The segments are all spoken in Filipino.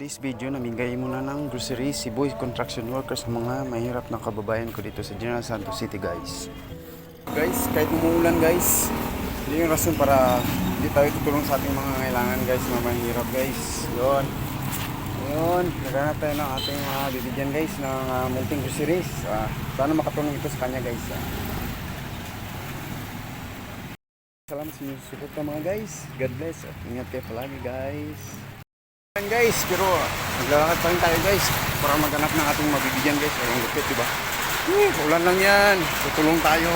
This video, namigay muna ng grocery si Boy Construction Workers sa mga mahirap na kababayan ko dito sa General Santos City, guys. Guys, kahit umuulan, guys, hindi yung rason para hindi tayo tutulong sa ating mga kailangan, guys, na mahirap, guys. Yun. Ngayon, naghanap tayo ng ating bibigyan, guys, ng multing groceries. Sana makatulong ito sa kanya, guys. Salamat sa inyong support na mga guys. God bless at ingat kayo palagi, guys. Guys, pero naglalakad pa rin tayo, guys, para maghanap ng ating mabibigyan, guys. Ayong lupit, diba? Ulan lang yan. Tutulong tayo.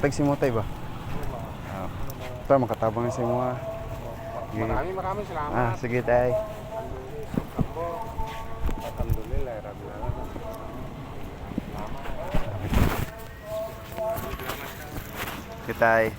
Tag si Motay ba? Ito, makatabang si mo. Maraming salamat. Sige tay. Alhamdulillah, rabbil alamin. Sige tay.